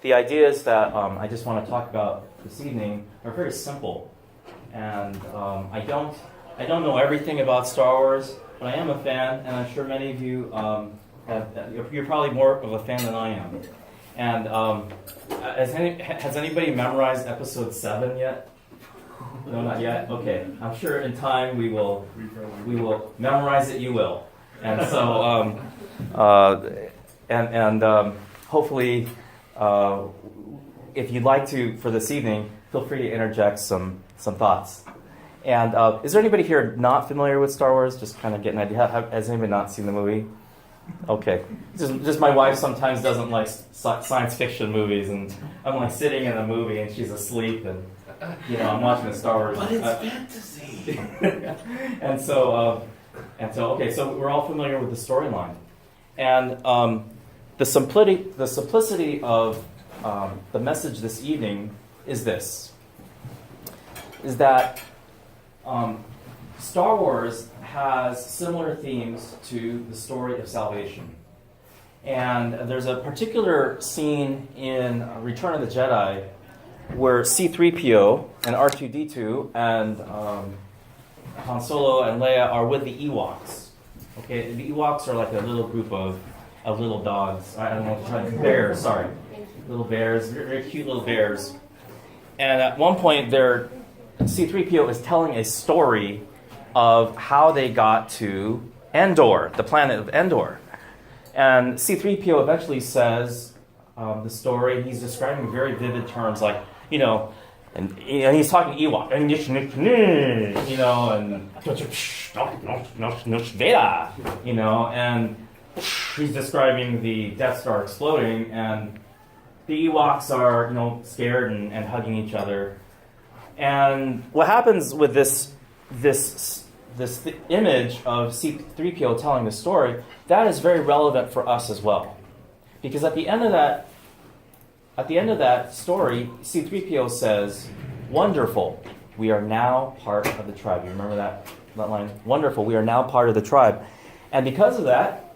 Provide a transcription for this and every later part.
the ideas that I just want to talk about this evening are very simple. And I don't know everything about Star Wars, but I am a fan, and I'm sure many of you you're probably more of a fan than I am. And has anybody memorized Episode 7 yet? No, not yet. Okay, I'm sure in time we will memorize it. You will, and so hopefully, if you'd like to for this evening, feel free to interject some thoughts. And is there anybody here not familiar with Star Wars? Just kind of get an idea. Has anybody not seen the movie? Okay. Just my wife sometimes doesn't like science fiction movies, and I'm like sitting in a movie and she's asleep, and I'm watching the Star Wars. But it's fantasy. and so okay. So we're all familiar with the storyline, and the simplicity of the message this evening is this: is that Star Wars has similar themes to the story of salvation. And there's a particular scene in Return of the Jedi where C-3PO and R2-D2 and Han Solo and Leia are with the Ewoks. Okay, the Ewoks are like a little group of little dogs. I don't know what to try. Bears, sorry. Little bears, very, very cute little bears. And at one point, C-3PO is telling a story of how they got to Endor, the planet of Endor. And C-3PO eventually says the story. He's describing in very vivid terms, like, and he's talking Ewok, and and he's describing the Death Star exploding, and the Ewoks are, scared and hugging each other. And what happens with this image of C-3PO telling the story, that is very relevant for us as well. Because at the end of that story, C-3PO says, "Wonderful, we are now part of the tribe." You remember that line? Wonderful, we are now part of the tribe. And because of that,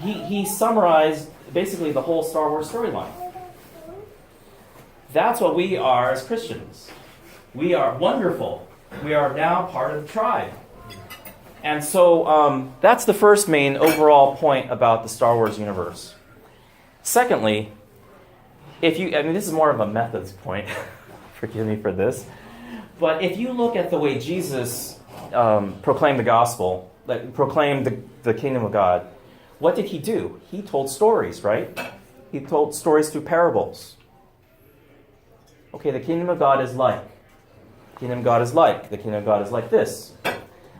he summarized basically the whole Star Wars storyline. That's what we are as Christians. We are wonderful. We are now part of the tribe. And so that's the first main overall point about the Star Wars universe. Secondly, this is more of a methods point. Forgive me for this. But if you look at the way Jesus proclaimed the gospel, proclaimed the kingdom of God, what did he do? He told stories, right? He told stories through parables. Okay, the kingdom of God is like. The kingdom of God is like. The kingdom of God is like this.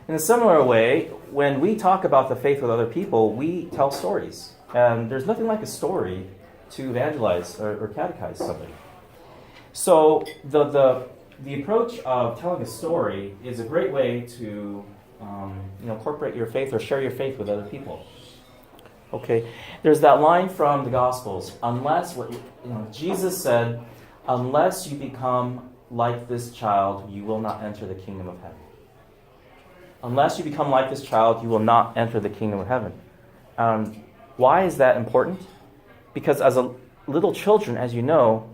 In a similar way, when we talk about the faith with other people, we tell stories. And there's nothing like a story to evangelize or catechize somebody. So the approach of telling a story is a great way to incorporate your faith or share your faith with other people. Okay, there's that line from the Gospels. Jesus said, "Unless you become like this child, you will not enter the kingdom of heaven." Unless you become like this child, you will not enter the kingdom of heaven. Why is that important? Because as little children, as you know,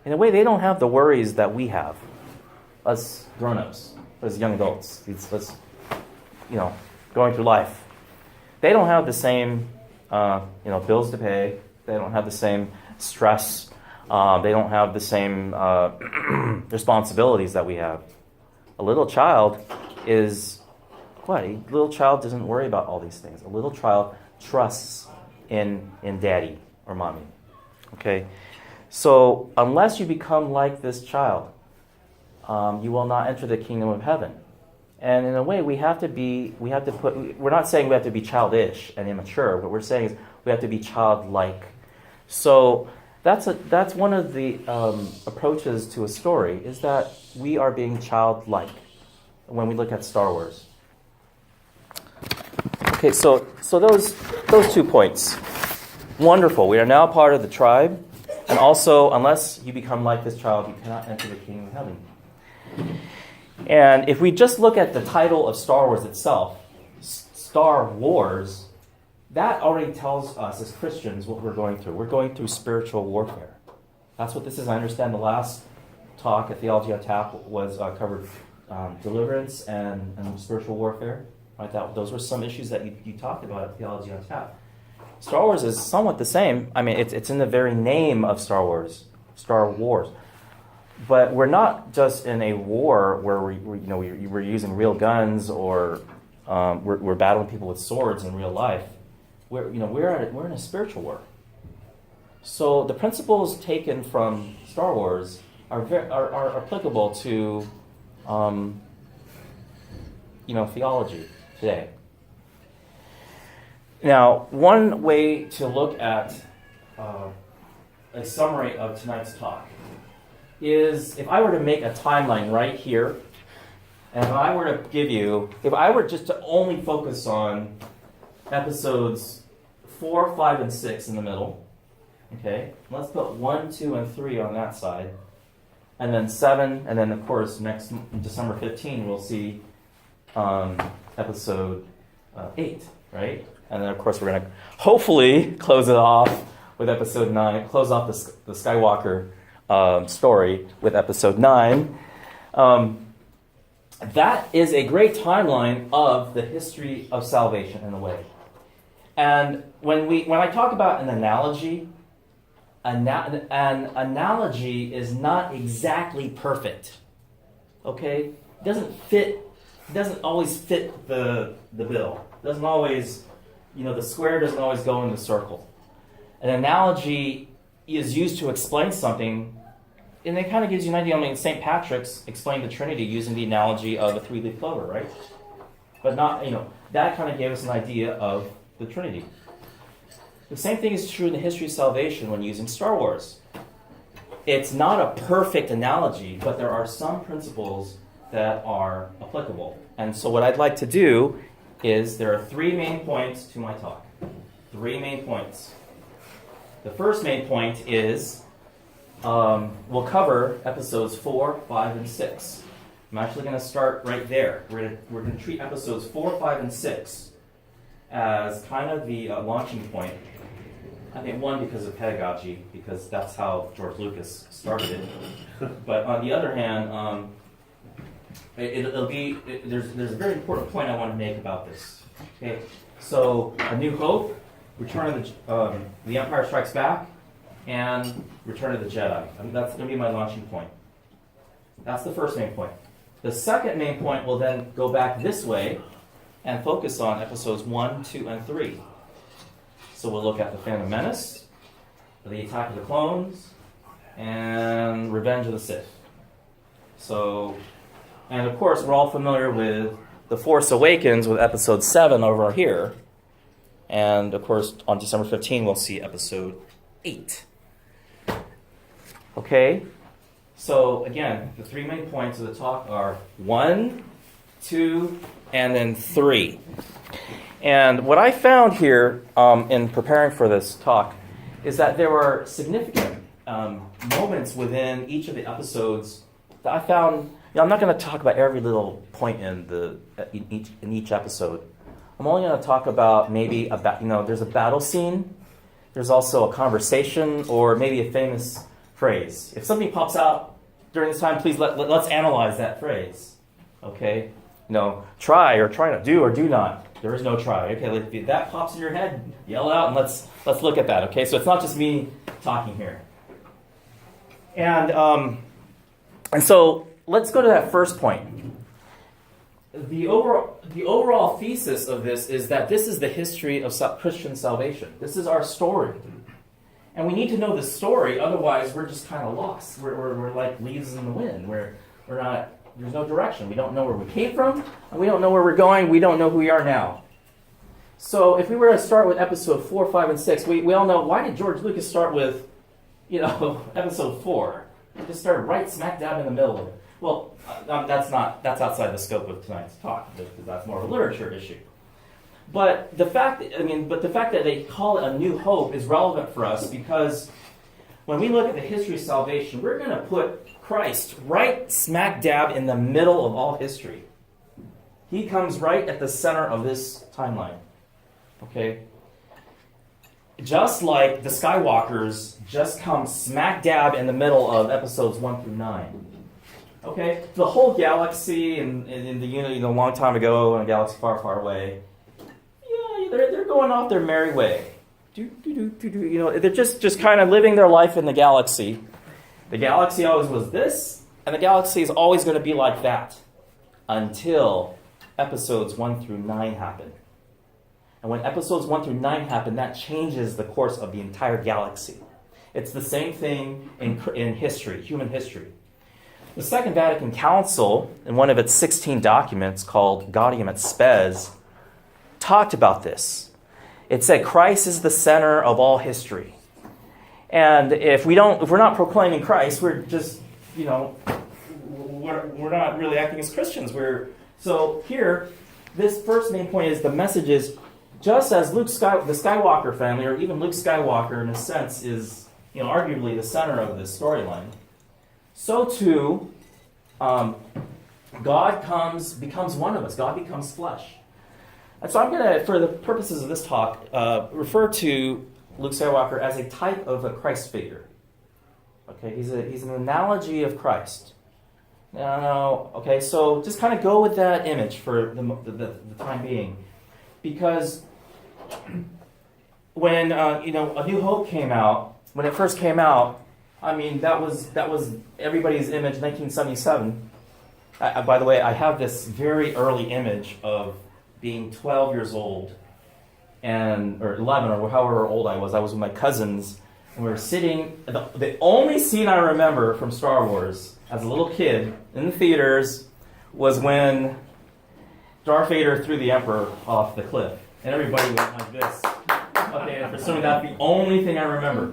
in a way, they don't have the worries that we have, us grown-ups, as young adults, us, going through life. They don't have the same, bills to pay. They don't have the same stress. They don't have the same responsibilities that we have. A little child is what? A little child doesn't worry about all these things. A little child trusts in daddy or mommy. Okay? So unless you become like this child, you will not enter the kingdom of heaven. And in a way, we're not saying we have to be childish and immature. What we're saying is we have to be childlike. So that's one of the approaches to a story, is that we are being childlike when we look at Star Wars. Okay, so those 2 points. Wonderful, we are now part of the tribe, and also, unless you become like this child, you cannot enter the kingdom of heaven. And if we just look at the title of Star Wars itself, Star Wars, that already tells us as Christians what we're going through. We're going through spiritual warfare. That's what this is. I understand the last talk at Theology on Tap was covered deliverance and spiritual warfare. Right? Those were some issues that you talked about at Theology on Tap. Star Wars is somewhat the same. I mean, it's in the very name of Star Wars, Star Wars. But we're not just in a war where we're using real guns or we're battling people with swords in real life. We're in a spiritual war. So the principles taken from Star Wars are applicable to theology today. Now, one way to look at a summary of tonight's talk is if I were to make a timeline right here, and if I were just to only focus on episodes 4, 5, and 6 in the middle, okay, let's put 1, 2, and 3 on that side, and then 7, and then of course next December 15 we'll see episode 8, right? And then of course we're going to hopefully close it off with episode 9, close off the Skywalker story with episode 9. That is a great timeline of the history of salvation in a way. And when I talk about an analogy, an analogy is not exactly perfect. Okay? It doesn't always fit the bill. It doesn't always, the square doesn't always go in the circle. An analogy is used to explain something, and it kind of gives you an idea. I mean, St. Patrick's explained the Trinity using the analogy of a three-leaf clover, right? But not, that kind of gave us an idea of the Trinity. The same thing is true in the history of salvation when using Star Wars. It's not a perfect analogy, but there are some principles that are applicable. And so what I'd like to do is there are 3 main points to my talk. 3 main points. The first main point is we'll cover episodes 4, 5, and 6. I'm actually going to start right there. We're going to treat episodes 4, 5, and 6 as kind of the launching point. I think one because of pedagogy, because that's how George Lucas started it. But on the other hand, there's a very important point I want to make about this. Okay, so A New Hope, Return of the Empire Strikes Back, and Return of the Jedi. That's going to be my launching point. That's the first main point. The second main point will then go back this way and focus on episodes 1, 2, and 3. So we'll look at The Phantom Menace, The Attack of the Clones, and Revenge of the Sith. So, and of course, we're all familiar with The Force Awakens with episode 7 over here. And of course, on December 15, we'll see episode 8. Okay? So again, the 3 main points of the talk are 1, 2, and then 3. And what I found here in preparing for this talk is that there were significant moments within each of the episodes that I found. I'm not going to talk about every little point in each episode. I'm only going to talk about maybe there's a battle scene. There's also a conversation or maybe a famous phrase. If something pops out during this time, please let's analyze that phrase. Okay? Try or try not, do or do not. There is no try. Okay, if that pops in your head, yell out and let's look at that. Okay, so it's not just me talking here. And so let's go to that first point. The overall thesis of this is that this is the history of Christian salvation. This is our story. And we need to know the story, otherwise we're just kind of lost. We're like leaves in the wind. We're not, there's no direction. We don't know where we came from, and we don't know where we're going. We don't know who we are now. So if we were to start with episode 4, 5, and 6, we all know, why did George Lucas start with, episode 4? He just started right smack dab in the middle of it. Well, that's outside the scope of tonight's talk, because that's more of a literature issue. But the fact that they call it A New Hope is relevant for us because when we look at the history of salvation, we're going to put Christ right smack dab in the middle of all history. He comes right at the center of this timeline. Okay? just like the Skywalkers just come smack dab in the middle of episodes 1 through 9. Okay? The whole galaxy in the Unity a long time ago in a galaxy far, far away, yeah, they're going off their merry way. They're just kind of living their life in the galaxy. The galaxy always was this, and the galaxy is always going to be like that until episodes 1 through 9 happen. And when episodes 1 through 9 happen, that changes the course of the entire galaxy. It's the same thing in history, human history. The Second Vatican Council, in one of its 16 documents called Gaudium et Spes, talked about this. It said Christ is the center of all history. And if we're not proclaiming Christ, we're just, we're not really acting as Christians. So here, this first main point is the message is just as the Skywalker family, or even Luke Skywalker in a sense, is arguably the center of this storyline, so too God becomes one of us. God becomes flesh. And so I'm going to, for the purposes of this talk, refer to Luke Skywalker as a type of a Christ figure. Okay, he's an analogy of Christ. Now, okay, so just kind of go with that image for the time being, because when A New Hope came out, when it first came out, I mean that was everybody's image. 1977. By the way, I have this very early image of being 12 years old, or 11, or however old I was. I was with my cousins, and we were sitting. The only scene I remember from Star Wars as a little kid in the theaters was when Darth Vader threw the Emperor off the cliff, and everybody went like this. Okay, and for some of that, the only thing I remember.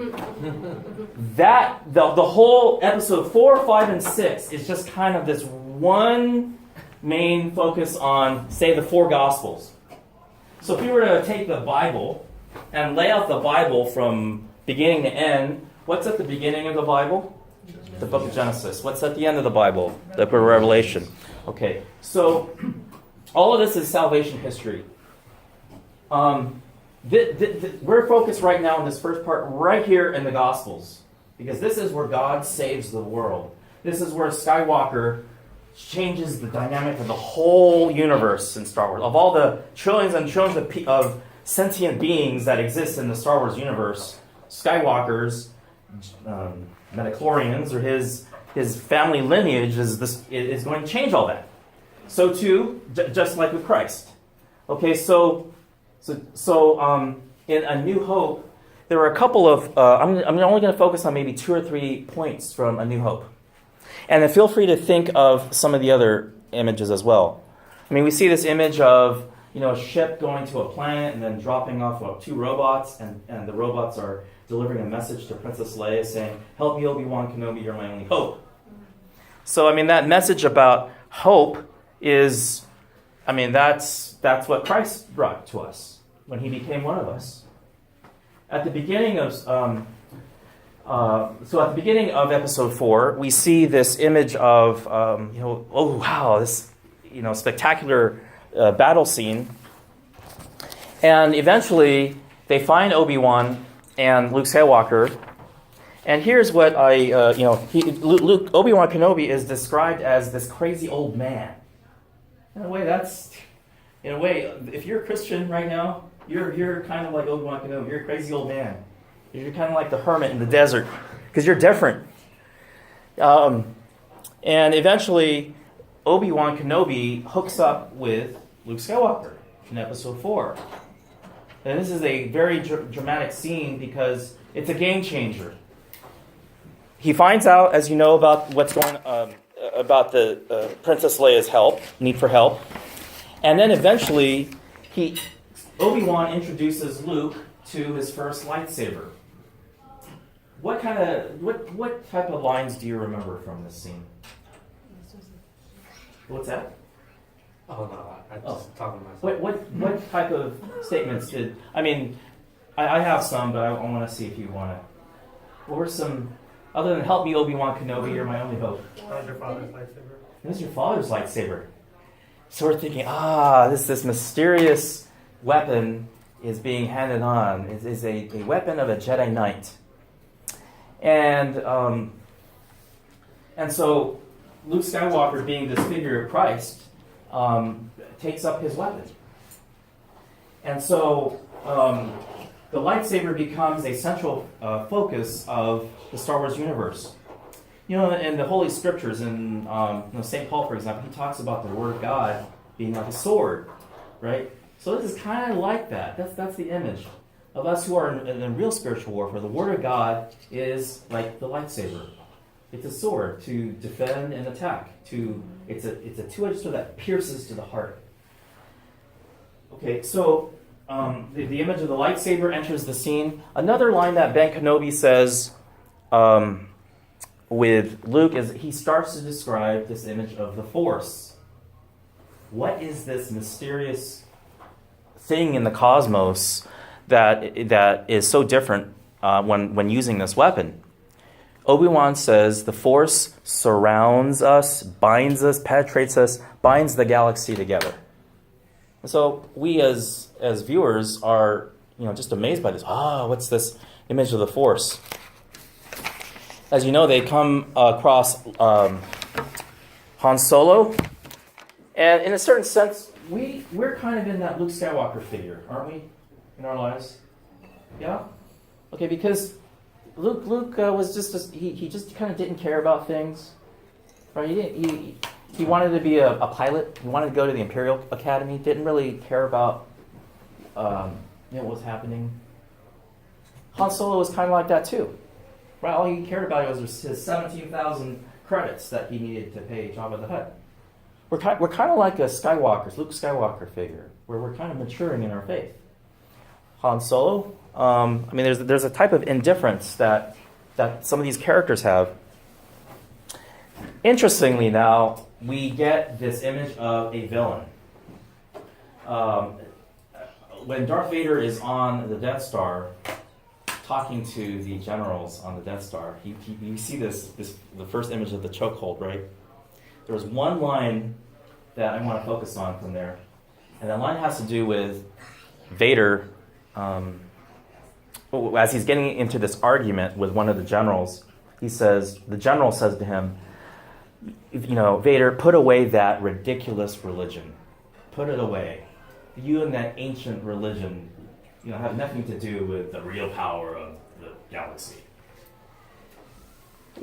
That the whole episode 4, 5, and 6 is just kind of this one main focus on, say, the 4 Gospels. So if you were to take the Bible and lay out the Bible from beginning to end, what's at the beginning of the Bible? The book of Genesis. What's at the end of the Bible? The book of Revelation. Okay, so all of this is salvation history. We're focused right now in this first part right here in the Gospels, because this is where God saves the world. This is where Skywalker changes the dynamic of the whole universe in Star Wars. Of all the trillions and trillions of sentient beings that exist in the Star Wars universe, Skywalker's midichlorians, or his family lineage is going to change all that. So too, just like with Christ. Okay, so in A New Hope, there are a couple of, I'm only going to focus on maybe 2 or 3 points from A New Hope. And then feel free to think of some of the other images as well. I mean, we see this image of, a ship going to a planet and then dropping off 2 robots, and the robots are delivering a message to Princess Leia saying, "Help me, Obi-Wan Kenobi, you're my only hope." So, I mean, that message about hope is, that's what Christ brought to us when he became one of us. At the beginning of episode 4, we see this image of this spectacular battle scene, and eventually they find Obi-Wan and Luke Skywalker, and here's what Obi-Wan Kenobi is described as this crazy old man. In a way, if you're a Christian right now, you're kind of like Obi-Wan Kenobi. You're a crazy old man. You're kind of like the hermit in the desert, because you're different. And eventually, Obi-Wan Kenobi hooks up with Luke Skywalker in episode 4. And this is a very dramatic scene because it's a game changer. He finds out, as you know, about what's going on, about the Princess Leia's need for help. And then eventually, Obi-Wan introduces Luke to his first lightsaber. What type of lines do you remember from this scene? What's that? Oh no, I just talking to myself. What type of statements I have some, but I want to see if you want to. What were some, other than "Help me, Obi-Wan Kenobi, you're my only hope"? That was your father's lightsaber. This is your father's lightsaber. So we're thinking, this mysterious weapon is being handed on, is a weapon of a Jedi Knight. And so Luke Skywalker, being this figure of Christ, takes up his weapon. And so the lightsaber becomes a central focus of the Star Wars universe. You know, in the Holy Scriptures, in St. Paul, for example, he talks about the Word of God being like a sword, right? So this is kind of like that. That's the image of us who are in real spiritual warfare. The Word of God is like the lightsaber. It's a sword to defend and attack. It's a two-edged sword that pierces to the heart. Okay, so the image of the lightsaber enters the scene. Another line that Ben Kenobi says with Luke is he starts to describe this image of the Force. What is this mysterious thing in the cosmos that is so different when using this weapon? Obi-Wan says the Force surrounds us, binds us, penetrates us, binds the galaxy together. And so we as viewers are just amazed by this. What's this image of the Force? As you know, they come across Han Solo, and in a certain sense, we're kind of in that Luke Skywalker figure, aren't we, in our lives? Yeah? Okay, because Luke was he just kind of didn't care about things, right? He wanted to be a pilot. He wanted to go to the Imperial Academy. Didn't really care about what was happening. Han Solo was kind of like that too, right? All he cared about was his 17,000 credits that he needed to pay Jabba the Hutt. We're kind of like Luke Skywalker figure, where we're kind of maturing in our faith. Han Solo, there's a type of indifference that some of these characters have. Interestingly, now we get this image of a villain. When Darth Vader is on the Death Star, talking to the generals on the Death Star, you see the first image of the chokehold, right? There was one line that I want to focus on from there, and that line has to do with Vader. As he's getting into this argument with one of the generals, the general says to him, Vader, put away that ridiculous religion. Put it away. You and that ancient religion, have nothing to do with the real power of the galaxy.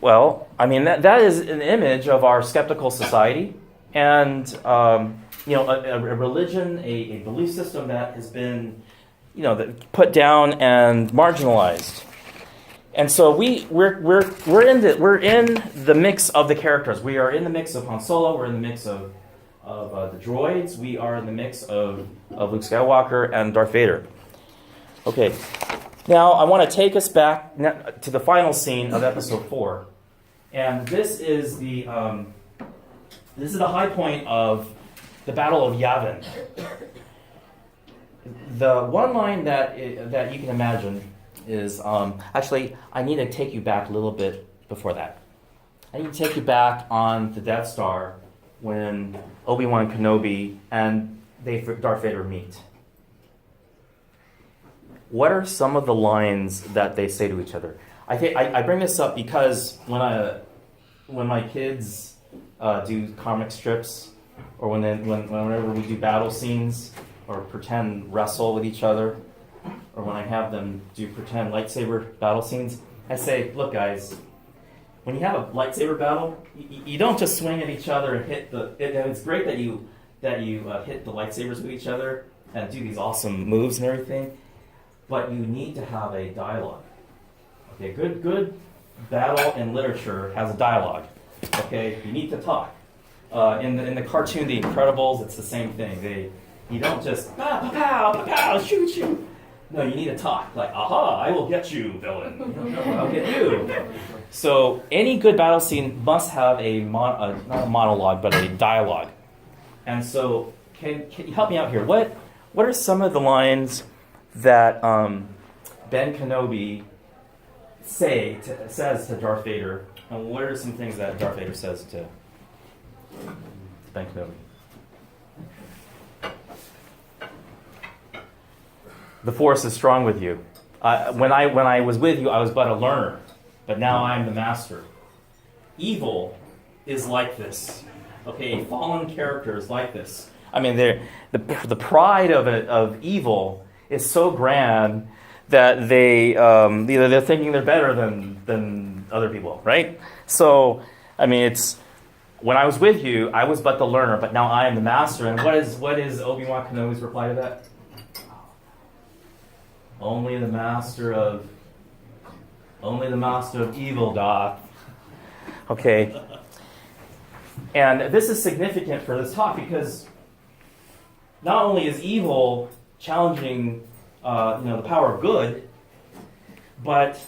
Well, that is an image of our skeptical society, and a religion, a belief system that has been put down and marginalized. And so we're in the mix of the characters. We are in the mix of Han Solo. We're in the mix of the droids. We are in the mix of Luke Skywalker and Darth Vader. Okay, now I want to take us back to the final scene of Episode 4, and this is the high point of the Battle of Yavin. The one line that you can imagine is, actually, I need to take you back a little bit before that. I need to take you back on the Death Star when Obi-Wan Kenobi and Darth Vader meet. What are some of the lines that they say to each other? I bring this up because when my kids do comic strips, or whenever we do battle scenes, or pretend wrestle with each other, or when I have them do pretend lightsaber battle scenes, I say, look guys, when you have a lightsaber battle, you don't just swing at each other and hit it's great that you hit the lightsabers with each other and do these awesome moves and everything, but you need to have a dialogue. Okay, good battle in literature has a dialogue. Okay, you need to talk. In the cartoon The Incredibles, it's the same thing. You don't just pow, pow, pow, pow, shoot you. No, you need to talk. Like, aha, I will get you, villain. No, I'll get you. So any good battle scene must have not a monologue, but a dialogue. And so, can you help me out here? What are some of the lines that Ben Kenobi says to Darth Vader, and what are some things that Darth Vader says to Ben Kenobi? The force is strong with you. When I was with you, I was but a learner, but now I am the master. Evil is like this. Okay, fallen character is like this. I mean, the pride of evil is so grand that they're thinking they're better than other people, right? So, I mean, it's when I was with you, I was but the learner, but now I am the master. And what is Obi-Wan Kenobi's reply to that? Only the master of evil doth. Okay. And this is significant for this talk because not only is evil challenging the power of good, but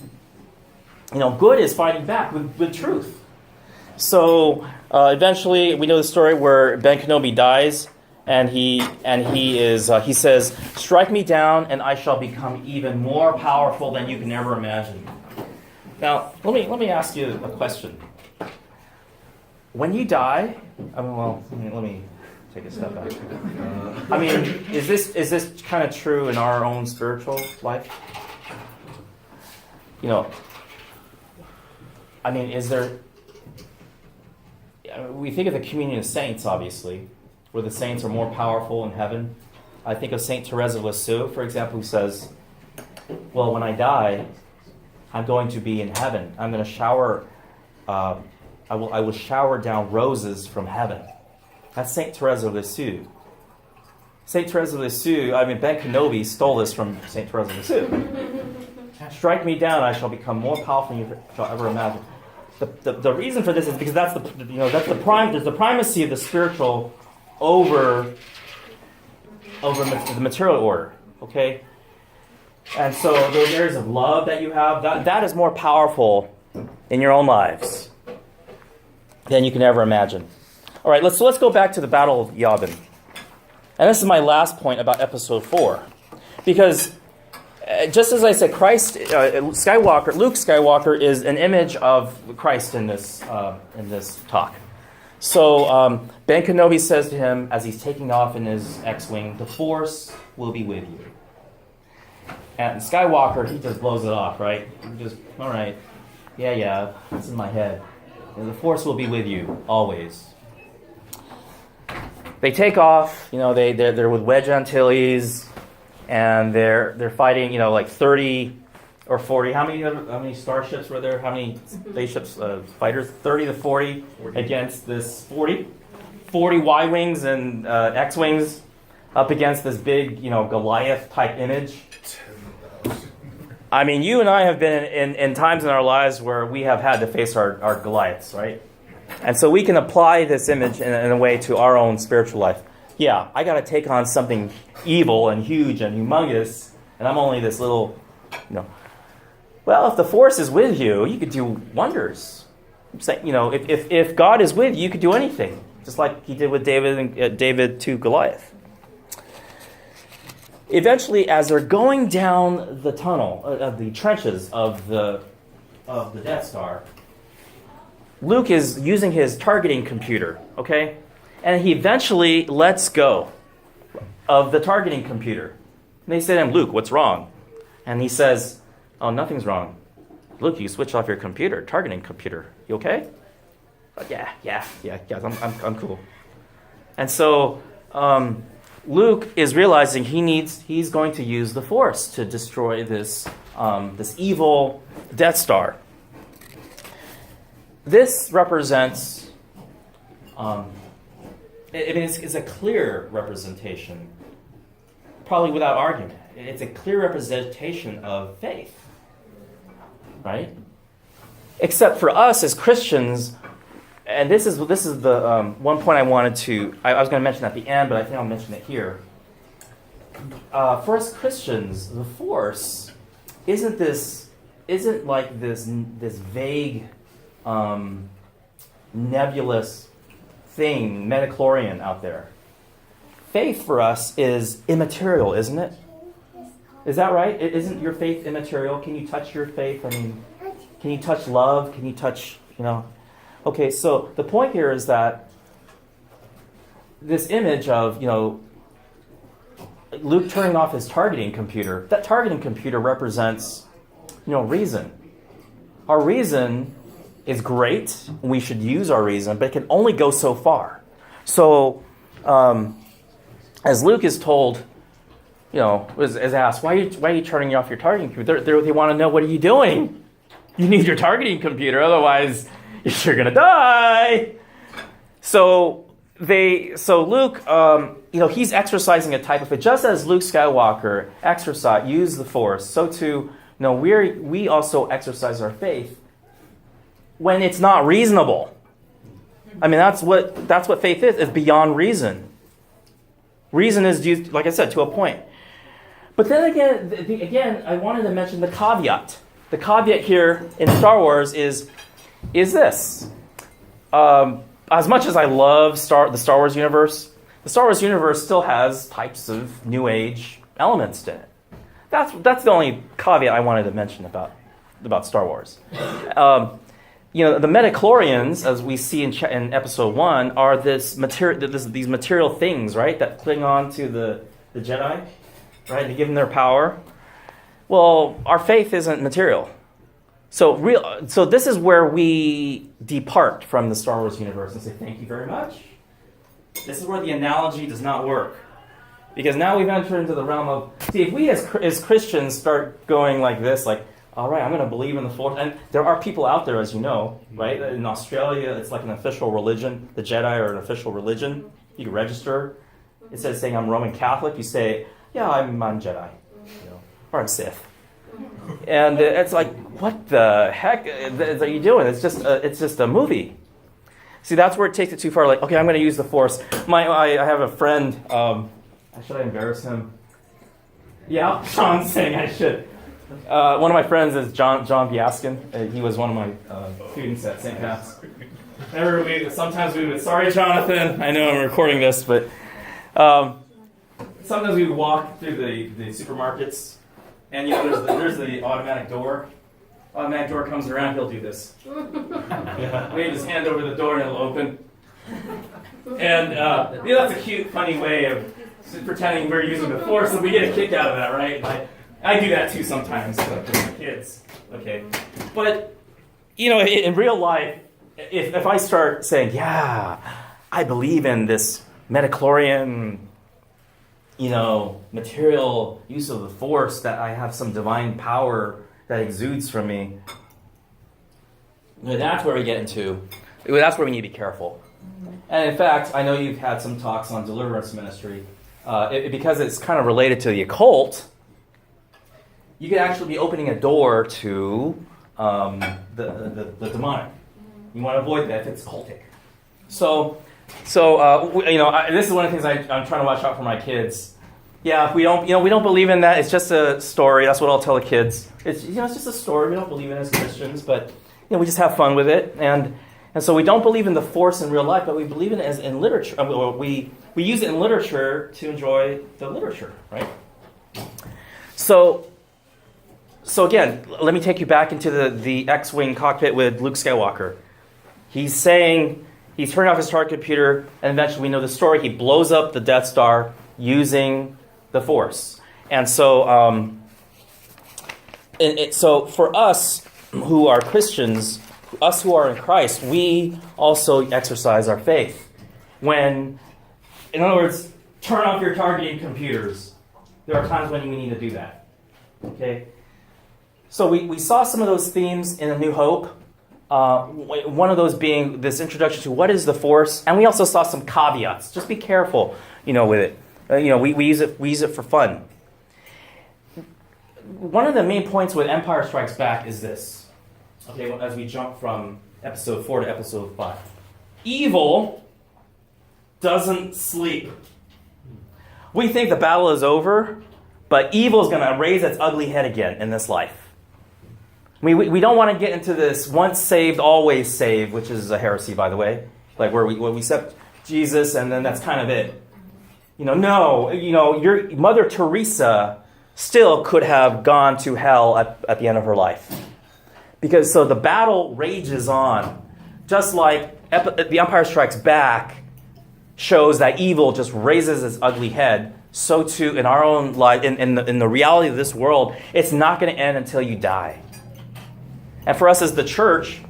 good is fighting back with truth. So eventually, we know the story where Ben Kenobi dies, and he says, "Strike me down, and I shall become even more powerful than you can ever imagine." Now, let me ask you a question. When you die, let me take a step back. I mean, is this kind of true in our own spiritual life? I mean, is there? We think of the communion of saints, obviously, where the saints are more powerful in heaven. I think of Saint Therese of Lisieux, for example, who says, "Well, when I die, I'm going to be in heaven. I'm going to shower. I will shower down roses from heaven." That's Saint Therese of Lisieux. Saint Therese of Lisieux. I mean, Ben Kenobi stole this from Saint Therese of Lisieux. "Strike me down, I shall become more powerful than you shall ever imagine." The reason for this is because that's there's the primacy of the spiritual over the material order. Okay, and so those areas of love that you have, that is more powerful in your own lives than you can ever imagine. All right, let's go back to the Battle of Yavin, and this is my last point about Episode 4, because just as I said, Luke Skywalker is an image of Christ in this talk. So Ben Kenobi says to him as he's taking off in his X-wing, "The Force will be with you." And Skywalker, he just blows it off, right? He just, all right, yeah, it's in my head. The Force will be with you always. They take off. They're with Wedge Antilles. And they're fighting, like 30 or 40. How many starships were there? How many spaceships, fighters? 30 to 40 against this 40 Y-wings and X-wings up against this big, Goliath-type image. I mean, you and I have been in times in our lives where we have had to face our Goliaths, right? And so we can apply this image in a way to our own spiritual life. Yeah, I got to take on something evil and huge and humongous, and I'm only this little, Well, if the Force is with you, you could do wonders. If God is with you, you could do anything, just like He did with David to Goliath. Eventually, as they're going down the tunnel, the trenches of the Death Star, Luke is using his targeting computer, okay? And he eventually lets go of the targeting computer. And they say to him, "Luke, what's wrong?" And he says, "Oh, nothing's wrong. Luke, you switched off your targeting computer. You okay?" Yeah, I'm cool. And so Luke is realizing he's going to use the Force to destroy this evil Death Star. This represents, it's a clear representation, probably without argument. It's a clear representation of faith, right? Except for us as Christians, and this is the one point I wanted to. I was going to mention at the end, but I think I'll mention it here. For us Christians, the Force isn't like this vague, nebulous thing, metachlorian out there. Faith for us is immaterial, isn't it? Is that right? Isn't your faith immaterial? Can you touch your faith? I mean, can you touch love? Can you touch, Okay, so the point here is that this image of, Luke turning off his targeting computer, that targeting computer represents, reason. Our reason is great. We should use our reason, but it can only go so far. So, as Luke is told, is asked, why are you turning off your targeting computer? They want to know, what are you doing? You need your targeting computer, otherwise you're going to die. So Luke, he's exercising a type of faith. Just as Luke Skywalker used the Force, so too, we also exercise our faith when it's not reasonable. I mean, that's what faith is. It's beyond reason. Reason is used, like I said, to a point. But then again, I wanted to mention the caveat. The caveat here in Star Wars is this. As much as I love the Star Wars universe, the Star Wars universe still has types of New Age elements in it. That's the only caveat I wanted to mention about Star Wars. The midichlorians, as we see in Episode 1, are these material things, right, that cling on to the Jedi, right, to give them their power. Well, our faith isn't material. So this is where we depart from the Star Wars universe and say, thank you very much. This is where the analogy does not work. Because now we've entered into the realm of, if we as Christians start going like this, like, all right, I'm going to believe in the Force. And there are people out there, as you know, right? In Australia, it's like an official religion. The Jedi are an official religion. You can register. Instead of saying I'm Roman Catholic, you say, yeah, I'm Jedi. Or I'm Sith. And it's like, what the heck are you doing? It's just a movie. See, that's where it takes it too far. Like, okay, I'm going to use the Force. I have a friend. Should I embarrass him? Yeah, Sean's saying I should. One of my friends is John Biaskin. He was one of my students at St. Pat's. Sometimes we would. Sorry, Jonathan. I know I'm recording this, but sometimes we would walk through the supermarkets. And there's the automatic door. Automatic door comes around, he'll do this. Wave his hand over the door and it'll open. And that's a cute, funny way of pretending we're using the Force, and we get a kick out of that, right? I do that too sometimes with my kids. Okay, but in real life, if I start saying, yeah, I believe in this midichlorian, material use of the Force, that I have some divine power that exudes from me. That's where we get into. That's where we need to be careful. And in fact, I know you've had some talks on deliverance ministry. Because it's kind of related to the occult, you could actually be opening a door to the demonic. You want to avoid that if it's cultic. So this is one of the things I'm trying to watch out for my kids. Yeah, we don't believe in that. It's just a story. That's what I'll tell the kids. It's just a story. We don't believe in it as Christians, but we just have fun with it. And so we don't believe in the Force in real life, but we believe in it as in literature. We use it in literature to enjoy the literature, right? So again, let me take you back into the X-Wing cockpit with Luke Skywalker. He's turning off his target computer, and eventually we know the story. He blows up the Death Star using the Force. And so, so for us who are Christians, us who are in Christ, we also exercise our faith. In other words, turn off your targeting computers. There are times when we need to do that. Okay? So we saw some of those themes in A New Hope. One of those being this introduction to what is the Force, and we also saw some caveats. Just be careful, with it. We use it for fun. One of the main points with Empire Strikes Back is this. Okay, as we jump from Episode 4 to Episode 5, evil doesn't sleep. We think the battle is over, but evil is going to raise its ugly head again in this life. We don't want to get into this once saved, always saved, which is a heresy, by the way. Like where we accept Jesus and then that's kind of it. Your Mother Teresa still could have gone to hell at the end of her life. Because so the battle rages on. Just like The Empire Strikes Back shows that evil just raises its ugly head. so too in our own life, in the reality of this world, it's not going to end until you die. And for us as the church,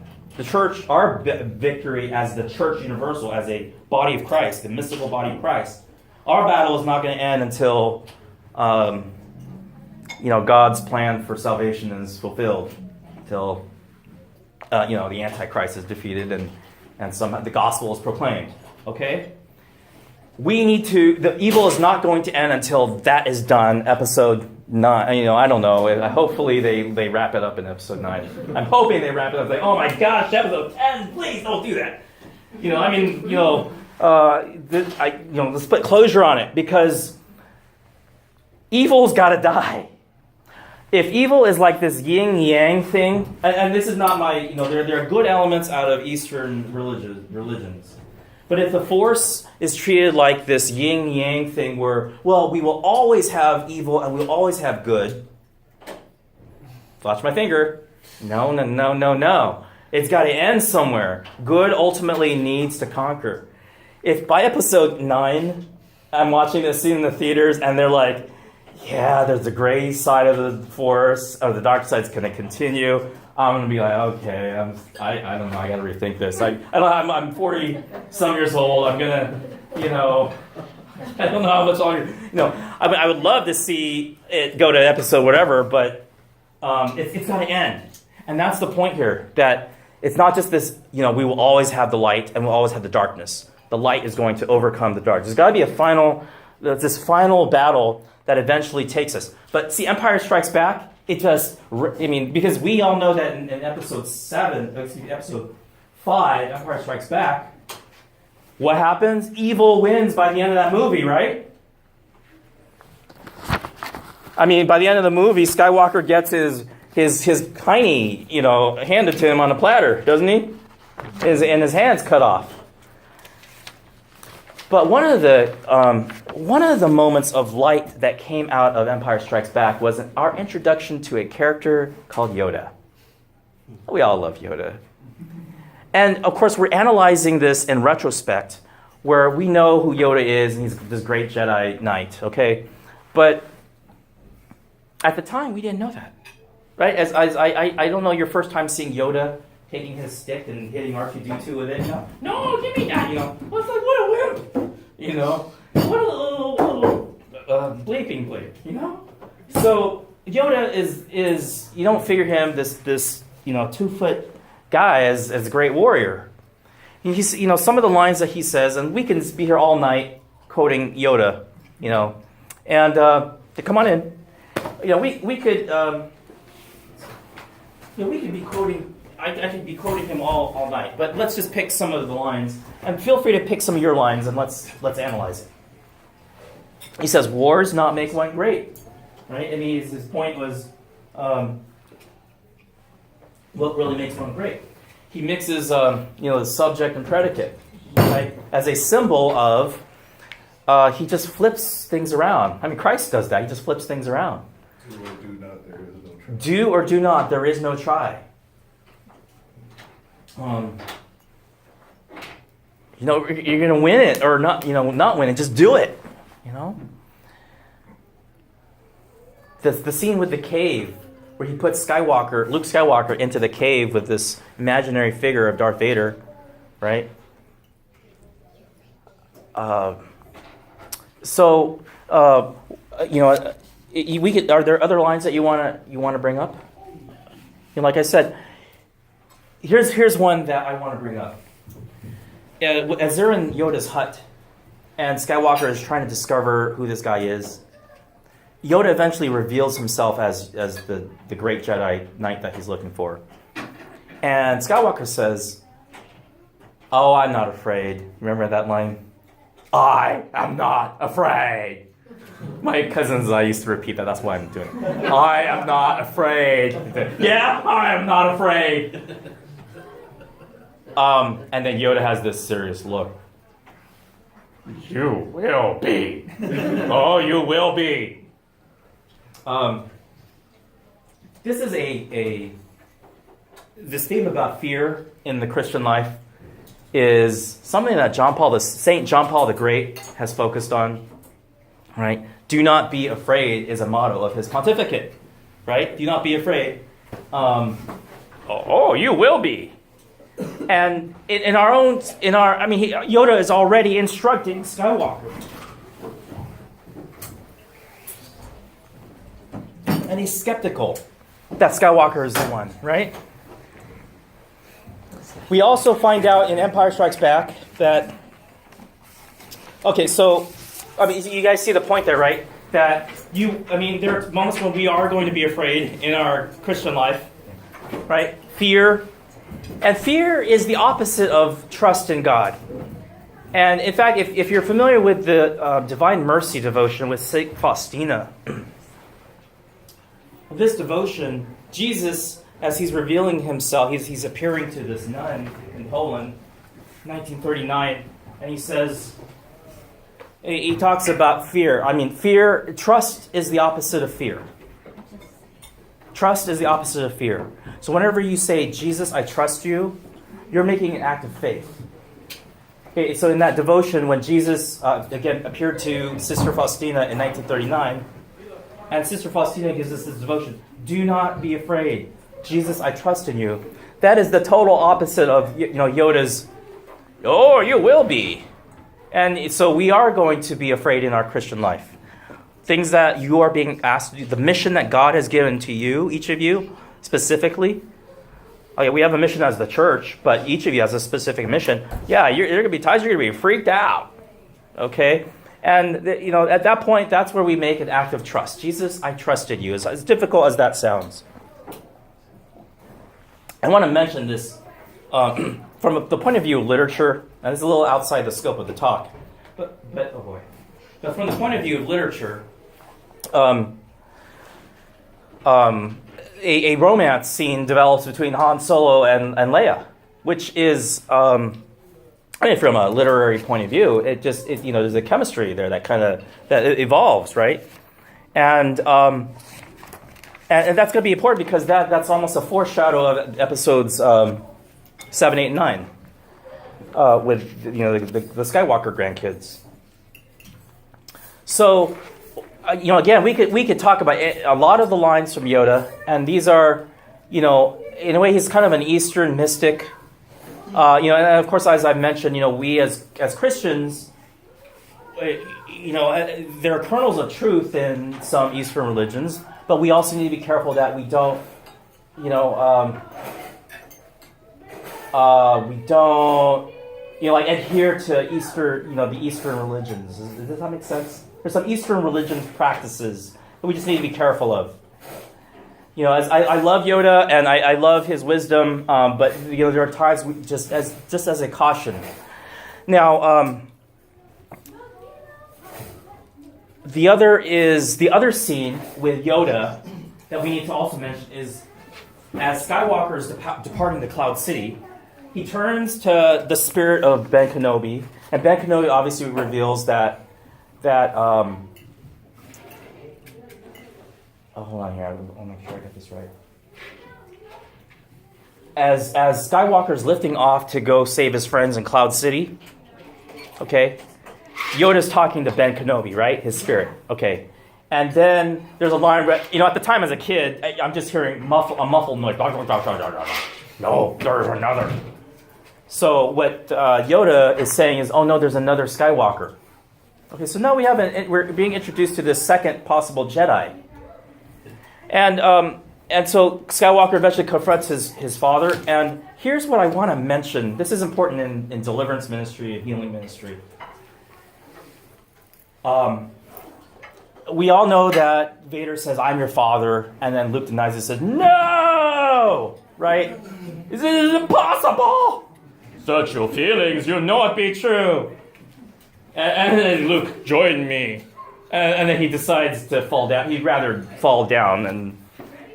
our victory as the church universal, as a body of Christ, the mystical body of Christ, our battle is not going to end until God's plan for salvation is fulfilled, until the Antichrist is defeated and somehow the gospel is proclaimed. Okay? We need to, the evil is not going to end until that is done, episode 9. I don't know. Hopefully they wrap it up in episode 9. I'm hoping they wrap it up. Like, oh my gosh, episode 10, please don't do that. Let's put closure on it, because evil's got to die. If evil is like this yin-yang thing, and this is not my, there are good elements out of Eastern religions. But if the Force is treated like this yin-yang thing where, well, we will always have evil and we'll always have good. Watch my finger. No. It's got to end somewhere. Good ultimately needs to conquer. If by episode 9, I'm watching this scene in the theaters and they're like, yeah, there's the gray side of the Force, or the dark side's going to continue, I'm going to be like, okay, I don't know, I got to rethink this. I'm 40 some years old. I'm going to, I don't know how much longer, I would love to see it go to episode whatever, but it's got to end. And that's the point here, that it's not just this, we will always have the light and we'll always have the darkness. The light is going to overcome the dark. There's got to be this final battle that eventually takes us. But see, Empire Strikes Back, because we all know that in episode 5, Empire Strikes Back, what happens? Evil wins by the end of that movie, right? By the end of the movie, Skywalker gets his hiney, handed to him on a platter, doesn't he? And his hand's cut off. But one of the moments of light that came out of Empire Strikes Back was our introduction to a character called Yoda. We all love Yoda. And of course, we're analyzing this in retrospect, where we know who Yoda is, and he's this great Jedi Knight, okay? But at the time, we didn't know that, right? I don't know your first time seeing Yoda taking his stick and hitting R2-D2 with it. No, give me that. What a whip. What a little bleeping bleep. So Yoda is you don't figure him this 2-foot guy as a great warrior. He's some of the lines that he says, and we can be here all night quoting Yoda. And come on in. We could be quoting. I could be quoting him all night, but let's just pick some of the lines, and feel free to pick some of your lines, and let's analyze it. He says, "Wars not make one great," right? His point was, what really makes one great? He mixes, the subject and predicate, right, as a symbol of. He just flips things around. Christ does that. He just flips things around. Do or do not, there is no try. Do or do not, there is no try. You're going to win it or not, not win it. Just do it, The scene with the cave where he puts Luke Skywalker into the cave with this imaginary figure of Darth Vader, right? Are there other lines that you want to bring up? Like I said, here's one that I want to bring up. As they're in Yoda's hut, and Skywalker is trying to discover who this guy is, Yoda eventually reveals himself as the great Jedi Knight that he's looking for. And Skywalker says, "Oh, I'm not afraid." Remember that line? "I am not afraid." My cousins and I used to repeat that. That's why I'm doing it. "I am not afraid." Yeah, I am not afraid. And then Yoda has this serious look. "You will be." "Oh, you will be." This is this theme about fear in the Christian life is something that Saint John Paul the Great has focused on. right? Do not be afraid is a motto of his pontificate, right? Do not be afraid. You will be. And Yoda is already instructing Skywalker. And he's skeptical that Skywalker is the one, right? We also find out in Empire Strikes Back that... Okay, so, you guys see the point there, right? That there are moments when we are going to be afraid in our Christian life, right? Fear. And fear is the opposite of trust in God. And in fact, if you're familiar with the Divine Mercy devotion with St. Faustina, this devotion, Jesus, as he's revealing himself, he's appearing to this nun in Poland, 1939, and he talks about fear. Trust is the opposite of fear. Trust is the opposite of fear. So whenever you say, Jesus, I trust you, you're making an act of faith. Okay, so in that devotion, when Jesus, again, appeared to Sister Faustina in 1939, and Sister Faustina gives us this devotion, do not be afraid. Jesus, I trust in you. That is the total opposite of Yoda's, you will be. And so we are going to be afraid in our Christian life. Things that you are being asked to do, the mission that God has given to you, each of you, specifically. Okay, we have a mission as the church, but each of you has a specific mission. Yeah, you're going to be times you're going to be freaked out. Okay? And, at that point, that's where we make an act of trust. Jesus, I trusted you, as difficult as that sounds. I want to mention this from the point of view of literature, and it's a little outside the scope of the talk. But from the point of view of literature, a romance scene develops between Han Solo and Leia, which is, from a literary point of view, there's a chemistry there that it evolves, right? And that's going to be important because that's almost a foreshadow of episodes 7, 8, and 9 with the Skywalker grandkids. So, again, we could talk about a lot of the lines from Yoda, and these are, in a way, he's kind of an Eastern mystic. And of course, as I've mentioned, we as Christians, there are kernels of truth in some Eastern religions, but we also need to be careful that we don't, adhere to the Eastern religions. Does that make sense? There's some Eastern religion practices that we just need to be careful of. As I love Yoda and I love his wisdom, but there are times just as a caution. Now, the other scene with Yoda that we need to also mention is as Skywalker is departing the Cloud City, he turns to the spirit of Ben Kenobi, and Ben Kenobi obviously reveals that hold on here, I want to make sure I get this right. As Skywalker's lifting off to go save his friends in Cloud City, okay, Yoda's talking to Ben Kenobi, right? His spirit, okay. And then there's a line, at the time as a kid, I'm just hearing a muffled noise. No, there's another. So what Yoda is saying is, oh no, there's another Skywalker. Okay, so now we're being introduced to this second possible Jedi. And so Skywalker eventually confronts his father. And here's what I want to mention. This is important in deliverance ministry and healing ministry. We all know that Vader says, I'm your father. And then Luke denies it and says, no! Right? This is impossible! Such your feelings, you know it be true. And then Luke, join me. And then he decides to fall down. He'd rather fall down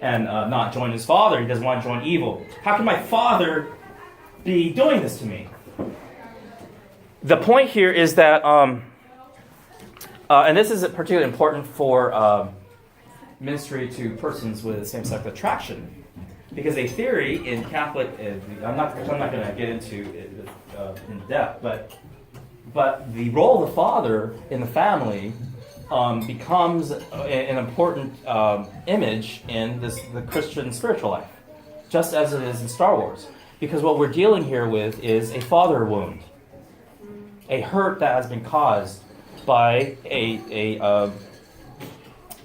and not join his father. He doesn't want to join evil. How can my father be doing this to me? The point here is that, and this is particularly important for ministry to persons with same-sex attraction, because a theory in Catholic, I'm not going to get into it in depth, but the role of the father in the family becomes an important image in the Christian spiritual life, just as it is in Star Wars. Because what we're dealing here with is a father wound, a hurt that has been caused by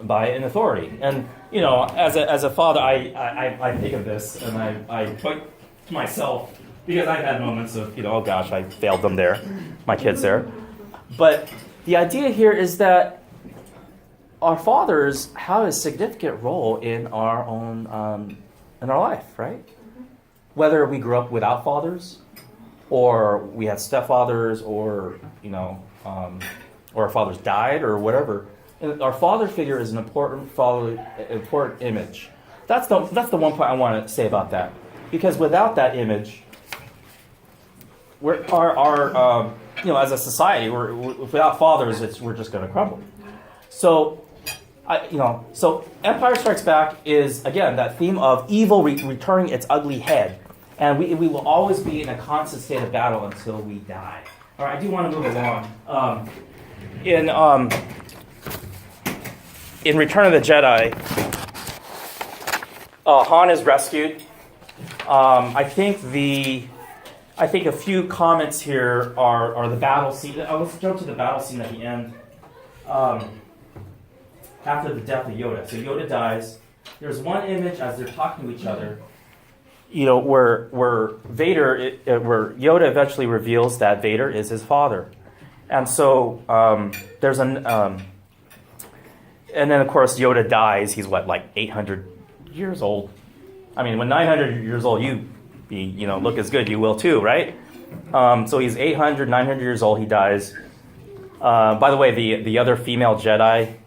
by an authority. And as a father, I think of this and I put to myself, because I've had moments of oh gosh, I failed them there, my kids there. But the idea here is that our fathers have a significant role in our own in our life, right? Whether we grew up without fathers, or we had stepfathers, or or our fathers died, or whatever. And our father figure is an important image. That's the one point I want to say about that, because without that image, as a society, without fathers, we're just going to crumble. So. So Empire Strikes Back is, again, that theme of evil returning its ugly head. And we will always be in a constant state of battle until we die. All right, I do want to move along. In Return of the Jedi, Han is rescued. I think a few comments here are the battle scene. Let's jump to the battle scene at the end. After the death of Yoda. So Yoda dies. There's one image as they're talking to each other, where Vader, where Yoda eventually reveals that Vader is his father. And so there's and then of course Yoda dies. He's like 800 years old. I mean, when 900 years old, you look as good, you will too, right? So he's 800, 900 years old. He dies. By the way, the other female Jedi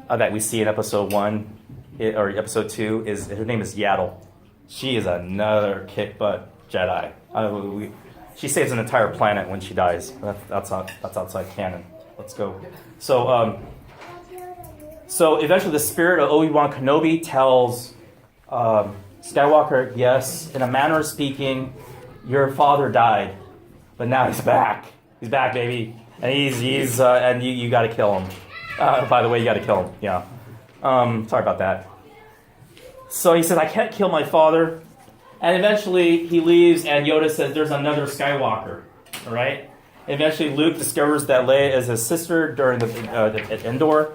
that we see in episode 1 or episode 2 her name is Yaddle. She is another kick butt Jedi. She saves an entire planet when she dies. That's outside canon. Let's go. So eventually the spirit of Obi-Wan Kenobi tells Skywalker, yes, in a manner of speaking, your father died, but now he's back. He's back, baby, and he's and you got to kill him. By the way, you got to kill him. Yeah. Sorry about that. So he says, I can't kill my father. And eventually he leaves, and Yoda says, there's another Skywalker. All right? Eventually Luke discovers that Leia is his sister during at Endor.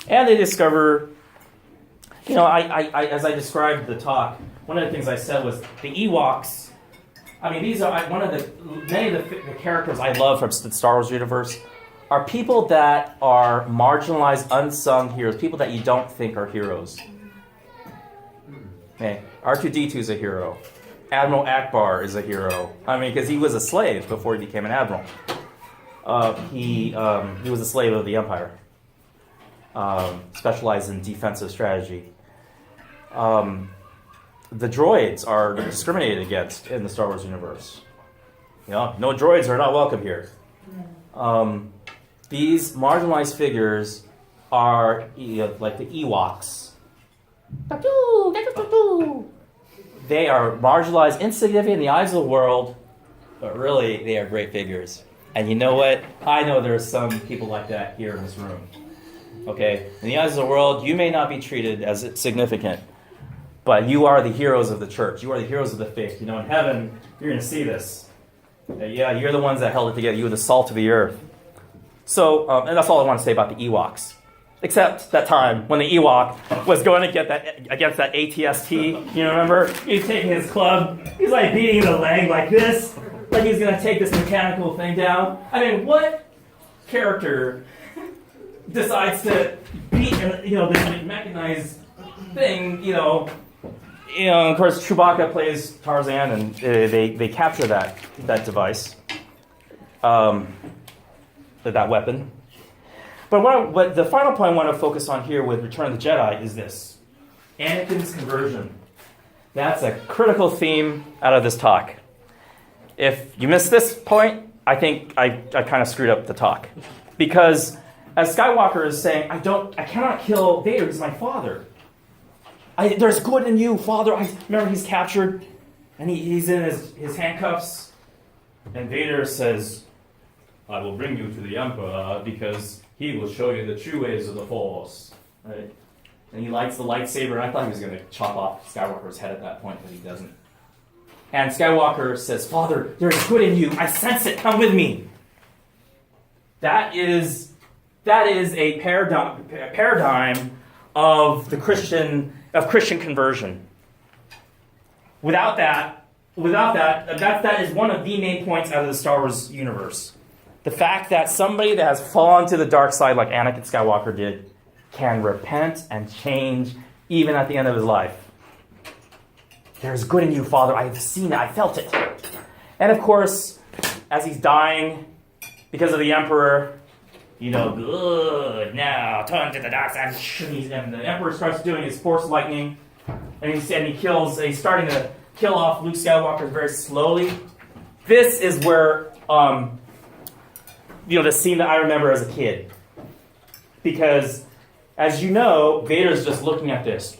And they discover, as I described the talk, one of the things I said was the Ewoks. I mean, these are many of the characters I love from the Star Wars universe are people that are marginalized, unsung heroes, people that you don't think are heroes. Okay, R2-D2 is a hero. Admiral Akbar is a hero. I mean, because he was a slave before he became an admiral. He was a slave of the Empire, specialized in defensive strategy. The droids are discriminated against in the Star Wars universe. No droids are not welcome here. These marginalized figures are like the Ewoks. They are marginalized, insignificant in the eyes of the world, but really they are great figures. And you know what? I know there are some people like that here in this room. Okay? In the eyes of the world, you may not be treated as significant, but you are the heroes of the church. You are the heroes of the faith. In heaven, you're going to see this. Yeah, you're the ones that held it together. You were the salt of the earth. So, and that's all I want to say about the Ewoks. Except that time when the Ewok was going to get that against that ATST. Remember? He's taking his club. He's like beating the leg like this. Like he's going to take this mechanical thing down. I mean, what character decides to beat, this mechanized thing, of course, Chewbacca plays Tarzan, and they capture that device, that weapon. But what the final point I want to focus on here with Return of the Jedi is this: Anakin's conversion. That's a critical theme out of this talk. If you miss this point, I think I kind of screwed up the talk, because as Skywalker is saying, I cannot kill Vader. He's my father. There's good in you, Father. Remember, he's captured, and he's in his handcuffs. And Vader says, I will bring you to the Emperor because He will show you the true ways of the Force. Right? And he lights the lightsaber, and I thought he was going to chop off Skywalker's head at that point, but he doesn't. And Skywalker says, Father, there is good in you. I sense it. Come with me. That is a paradigm of Christian conversion. Without that, that is one of the main points out of the Star Wars universe. The fact that somebody that has fallen to the dark side like Anakin Skywalker did can repent and change even at the end of his life. There's good in you, Father. I've seen it. I felt it. And of course, as he's dying because of the Emperor, good, now turn to the dark side. And the Emperor starts doing his Force lightning, and he's starting to kill off Luke Skywalker very slowly. This is where, the scene that I remember as a kid. Because, as you know, Vader's just looking at this.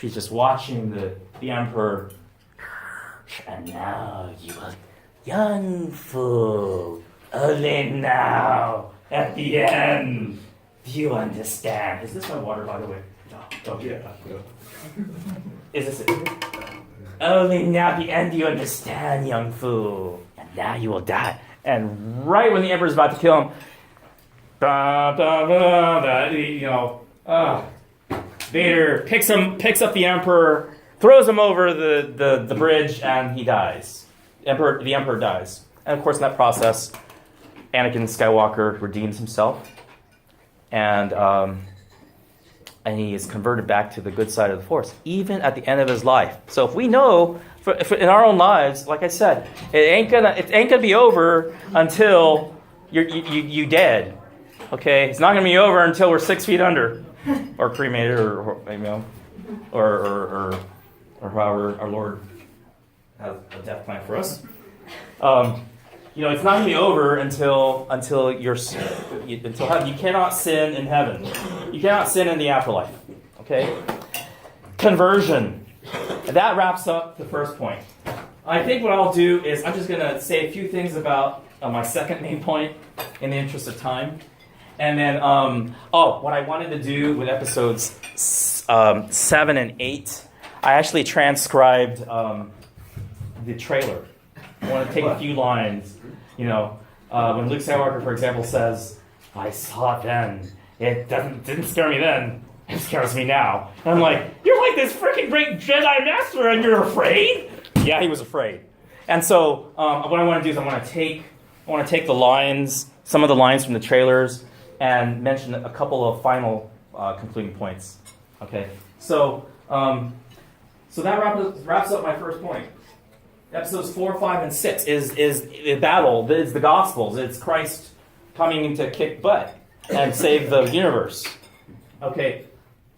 He's just watching the Emperor. And now you are young fool. Only now, at the end, do you understand? Is this my water, by the way? No. Oh, yeah. Is this it? Only now at the end do you understand, young fool. And now you will die. And right when the Emperor's about to kill him, Vader picks up the Emperor, throws him over the bridge, and he dies. The Emperor dies. And of course, in that process, Anakin Skywalker redeems himself, and he is converted back to the good side of the Force, even at the end of his life. So if we know, in our own lives, like I said, it ain't gonna be over until you dead. Okay, it's not gonna be over until we're 6 feet under, or cremated, or however our Lord has a death plan for us. It's not going to be over until heaven. You cannot sin in heaven. You cannot sin in the afterlife. Okay? Conversion. That wraps up the first point. I think what I'll do is I'm just going to say a few things about my second main point in the interest of time. And then, what I wanted to do with episodes 7 and 8, I actually transcribed the trailer. I want to take a few lines. When Luke Skywalker, for example, says, I saw it then. It didn't scare me then. It scares me now. And I'm like, you're like this freaking great Jedi Master and you're afraid? Yeah, he was afraid. And so what I want to do is I want to take the lines, some of the lines from the trailers, and mention a couple of final concluding points. Okay? So that wraps up my first point. Episodes 4, 5, and 6 is the battle. It's the Gospels. It's Christ coming in to kick butt and save the universe. Okay.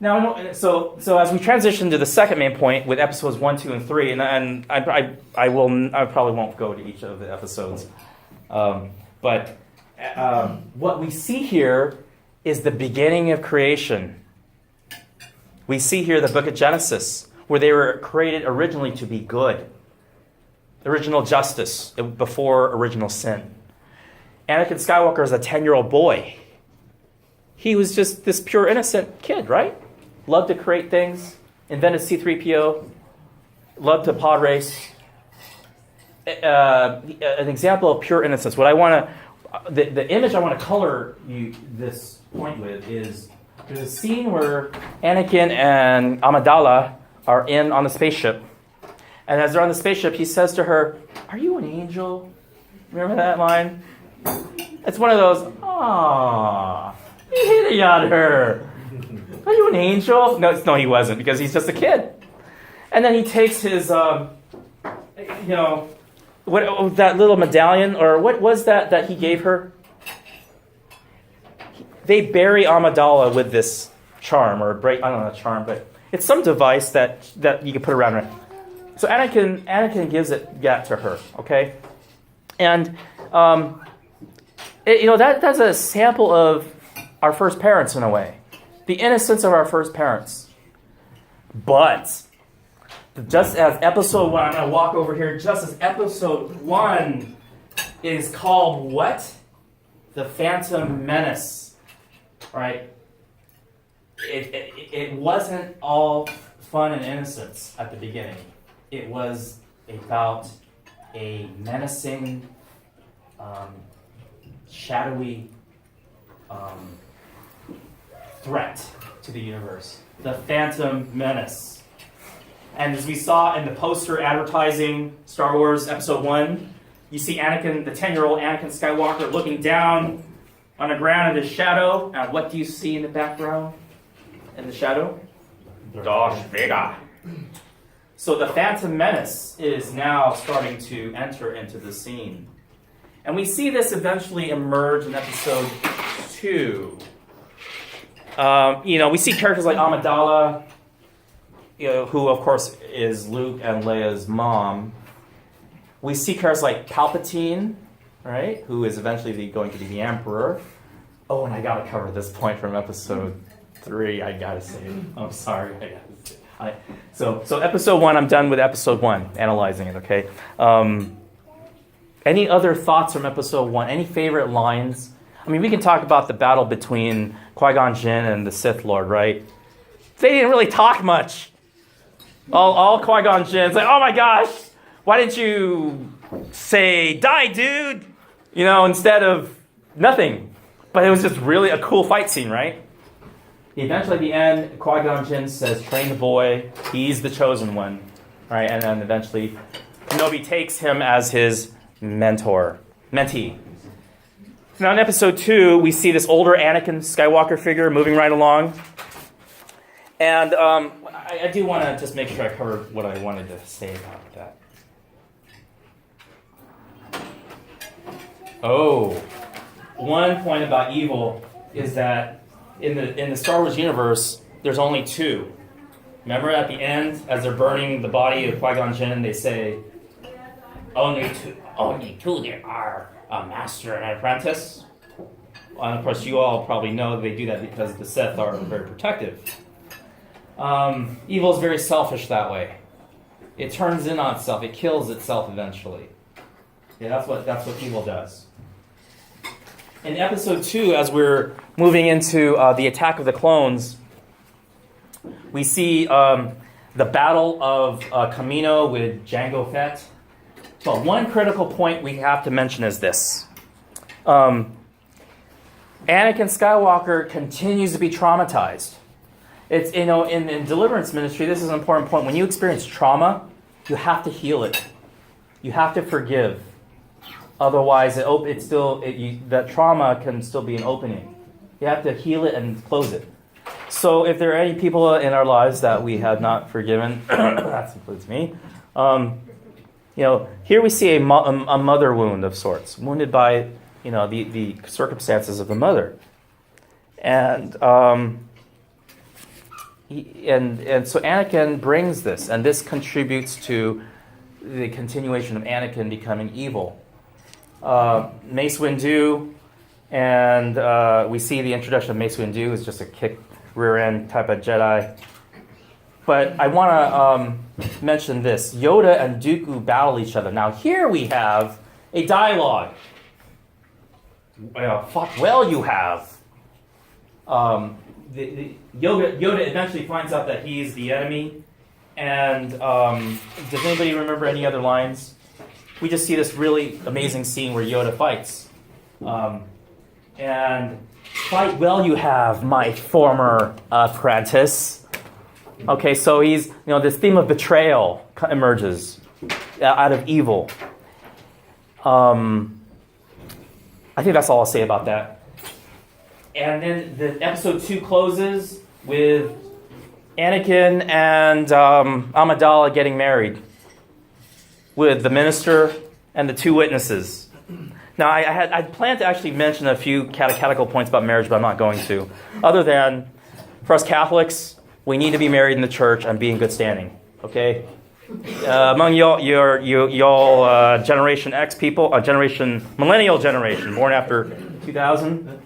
Now, so as we transition to the second main point with episodes 1, 2, and 3, and I probably won't go to each of the episodes, but what we see here is the beginning of creation. We see here the book of Genesis, where they were created originally to be good. Original justice before original sin. Anakin Skywalker is a 10-year-old boy. He was just this pure innocent kid, right? Loved to create things, invented C-3PO, loved to pod race. An example of pure innocence. What I want to, the image I want to color you this point with is there's a scene where Anakin and Amidala are on the spaceship. And as they're on the spaceship, he says to her, "Are you an angel?" Remember that line? It's one of those, "Aww, he hit it on her. Are you an angel?" No, he wasn't, because he's just a kid. And then he takes his, what that little medallion, or what was that he gave her? They bury Amidala with this charm, or I don't know, a charm, but it's some device that you can put around her. So Anakin gives that to her, okay? And, that's a sample of our first parents in a way. The innocence of our first parents. But, just as episode 1, I'm going to walk over here, just as episode 1 is called what? the Phantom Menace, right? It wasn't all fun and innocence at the beginning. It was about a menacing, shadowy threat to the universe. The Phantom Menace. And as we saw in the poster advertising Star Wars Episode 1, you see Anakin, the 10-year-old Anakin Skywalker, looking down on the ground in his shadow. And what do you see in the background? In the shadow? Darth Vader. So the Phantom Menace is now starting to enter into the scene. And we see this eventually emerge in Episode 2. We see characters like Amidala, who of course is Luke and Leia's mom. We see characters like Palpatine, right, who is eventually going to be the Emperor. Oh, and I gotta cover this point from Episode 3. I gotta say it. I'm sorry. So Episode 1. I'm done with Episode 1, analyzing it. Okay. Any other thoughts from Episode 1? Any favorite lines? I mean, we can talk about the battle between Qui-Gon Jinn and the Sith Lord, right? They didn't really talk much. All Qui-Gon Jinn's like, oh my gosh, why didn't you say, die, dude? Instead of nothing. But it was just really a cool fight scene, right? Eventually, at the end, Qui-Gon Jinn says, train the boy. He's the chosen one, right? And then eventually, Kenobi takes him as his mentee. Now in Episode 2, we see this older Anakin Skywalker figure moving right along. And I do want to just make sure I cover what I wanted to say about that. Oh, one point about evil is that in the Star Wars universe, there's only two. Remember at the end, as they're burning the body of Qui-Gon Jinn, they say, only two there are, a master and an apprentice. And of course, you all probably know they do that because the Sith are very protective. Evil is very selfish that way. It turns in on itself. It kills itself eventually. Yeah, that's what evil does. In Episode 2, as we're moving into the Attack of the Clones, we see the Battle of Kamino with Jango Fett. But one critical point we have to mention is this. Anakin Skywalker continues to be traumatized. It's, in deliverance ministry, this is an important point. When you experience trauma, you have to heal it. You have to forgive. Otherwise, that trauma can still be an opening. You have to heal it and close it. So if there are any people in our lives that we have not forgiven, that includes me, here we see a mother wound of sorts, wounded by, the circumstances of the mother. And so Anakin brings this, and this contributes to the continuation of Anakin becoming evil. Mace Windu, and we see the introduction of Mace Windu is just a kick rear end type of Jedi. But I want to mention this. Yoda and Dooku battle each other. Now here we have a dialogue. Fuck well you have. Yoda eventually finds out that he's the enemy. And does anybody remember any other lines? We just see this really amazing scene where Yoda fights. And fight well you have, my former apprentice. Okay, so he's, this theme of betrayal emerges out of evil. I think that's all I'll say about that. And then the Episode 2 closes with Anakin and Amidala getting married, with the minister and the two witnesses. Now, I'd planned to actually mention a few catechetical points about marriage, but I'm not going to. Other than, for us Catholics, we need to be married in the church and be in good standing. Okay? Among y'all Generation X people, millennial generation, born after 2000.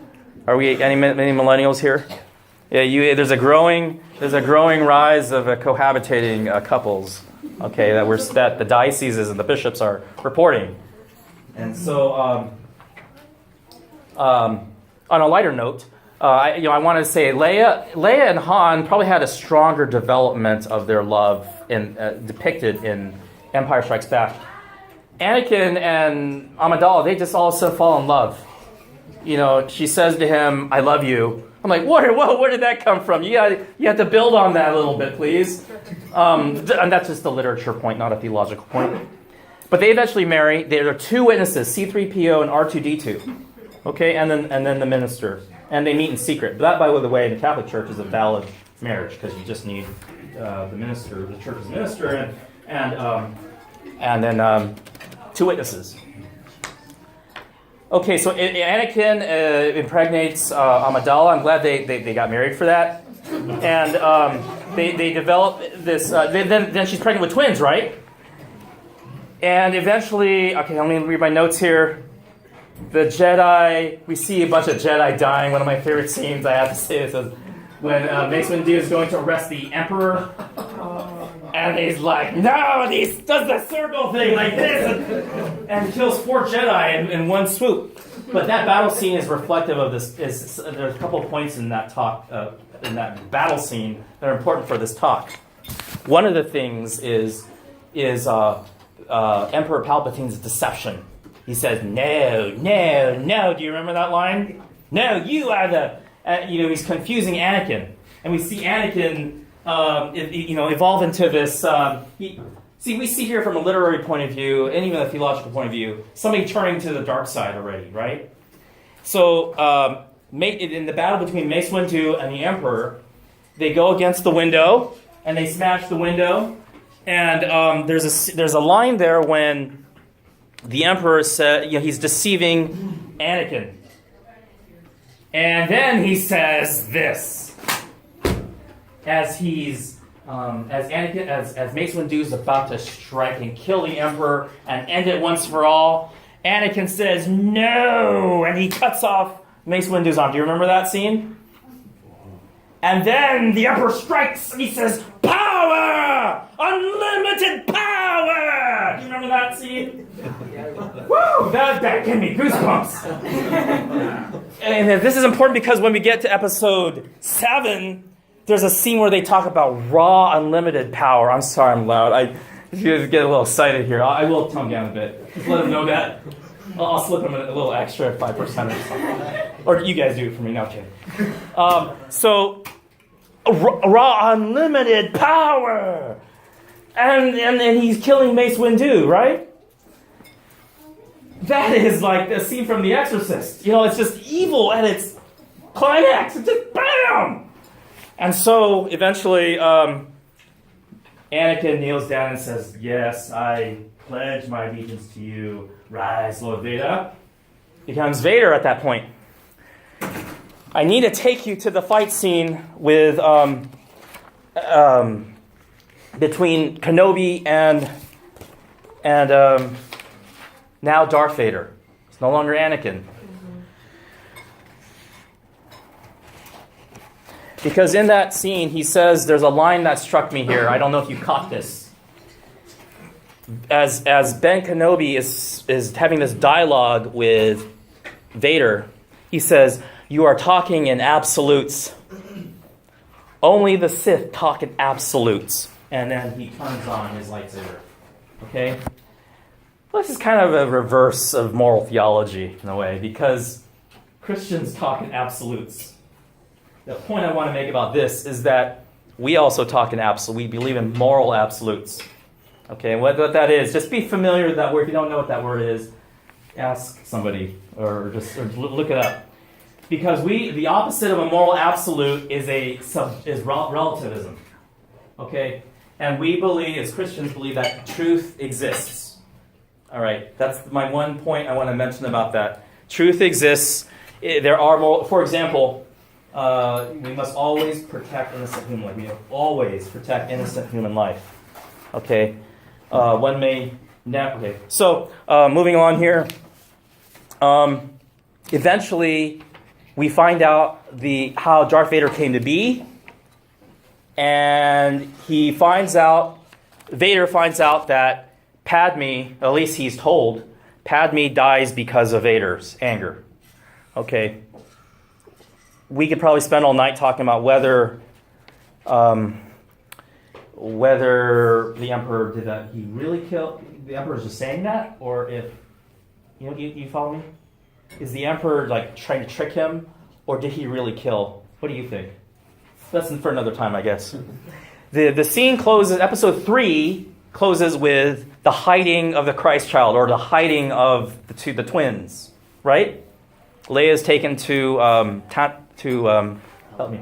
Are we any millennials here? Yeah, there's a growing rise of cohabitating couples. Okay, that the dioceses and the bishops are reporting. And so On a lighter note, I want to say Leia and Han probably had a stronger development of their love depicted in Empire Strikes Back. Anakin and Amidala, they just all of a sudden fall in love. She says to him, "I love you." I'm like, where did that come from? You have to build on that a little bit, please. And that's just a literature point, not a theological point. But they eventually marry. There are two witnesses, C-3PO and R2-D2. Okay, and then the minister. And they meet in secret. That, by the way, in the Catholic Church is a valid marriage because you just need the minister, the church's minister, and then two witnesses. Okay, so Anakin impregnates Amidala. I'm glad they got married for that. And they develop this. Then she's pregnant with twins, right? And eventually, okay, let me read my notes here. The Jedi, we see a bunch of Jedi dying. One of my favorite scenes, I have to say this, is when Mace Windu is going to arrest the Emperor. And he's like, no, he does the circle thing like this and kills 4 Jedi in one swoop. But that battle scene is reflective of this. There's a couple of points in that talk, in that battle scene that are important for this talk. One of the things is Emperor Palpatine's deception. He says, no. Do you remember that line? No, you are the... he's confusing Anakin. And we see Anakin... evolve into this. We see here from a literary point of view, and even a theological point of view, somebody turning to the dark side already, right? So, in the battle between Mace Windu and the Emperor, they go against the window and they smash the window. And there's a line there when the Emperor said, he's deceiving Anakin, and then he says this. As Mace Windu is about to strike and kill the Emperor and end it once for all, Anakin says no, and he cuts off Mace Windu's arm. Do you remember that scene? And then the Emperor strikes, and he says, "Power! Unlimited power!" Do you remember that scene? Woo! That gave me goosebumps. And this is important because when we get to episode 7, there's a scene where they talk about raw, unlimited power. I'm sorry I'm loud. If you guys get a little excited here, I will tone down a bit. Just let them know that. I'll slip them a little extra 5% or something. Or you guys do it for me. No, okay. So, raw, unlimited power. And he's killing Mace Windu, right? That is like the scene from The Exorcist. It's just evil at its climax. It's just BAM! And so, eventually, Anakin kneels down and says, "Yes, I pledge my allegiance to you. Rise, Lord Vader." Becomes Vader at that point. I need to take you to the fight scene with between Kenobi and now Darth Vader. It's no longer Anakin. Because in that scene, he says, there's a line that struck me here. I don't know if you caught this. As Ben Kenobi is having this dialogue with Vader, he says, "You are talking in absolutes. Only the Sith talk in absolutes." And then he turns on his lightsaber. Okay? Well, this is kind of a reverse of moral theology in a way, because Christians talk in absolutes. The point I want to make about this is that we also talk in absolute. We believe in moral absolutes. Okay, and what that is, just be familiar with that word. If you don't know what that word is, ask somebody or look it up. Because the opposite of a moral absolute is relativism. Okay, and we believe, as Christians, believe that truth exists. All right, that's my one point I want to mention about that. Truth exists. There are moral. For example. We must always protect innocent human life. We always protect innocent human life. Okay. One may... Okay. So, moving on here. Eventually, we find out how Darth Vader came to be. And Vader finds out that Padme, at least he's told, Padme dies because of Vader's anger. Okay. We could probably spend all night talking about whether the emperor did that. He really killed. The emperor's just saying that, or if you follow me? Is the emperor like trying to trick him, or did he really kill? What do you think? That's for another time, I guess. The scene closes. Episode 3 closes with the hiding of the Christ child, or the hiding of the twins. Right? Leia is taken to help me.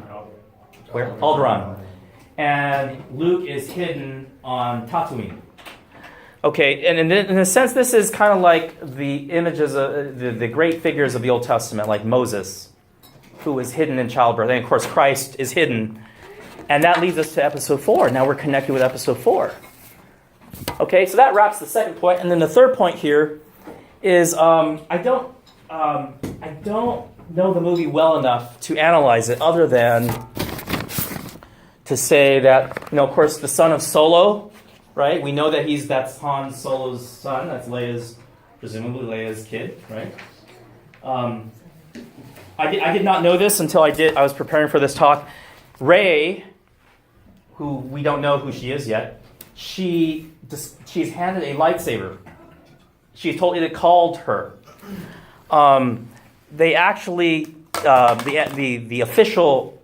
Where? Alderaan. And Luke is hidden on Tatooine. Okay, and in a sense, this is kind of like the images of the great figures of the Old Testament, like Moses, who was hidden in childbirth. And of course, Christ is hidden. And that leads us to episode 4. Now we're connected with episode 4. Okay, so that wraps the second point. And then the third point here is I don't know the movie well enough to analyze it, other than to say that, of course, the son of Solo, right? We know that that's Han Solo's son. That's presumably Leia's kid, right? I did not know this until I was preparing for this talk. Rey, who we don't know who she is yet, she's handed a lightsaber. She's told it called her. They actually, the official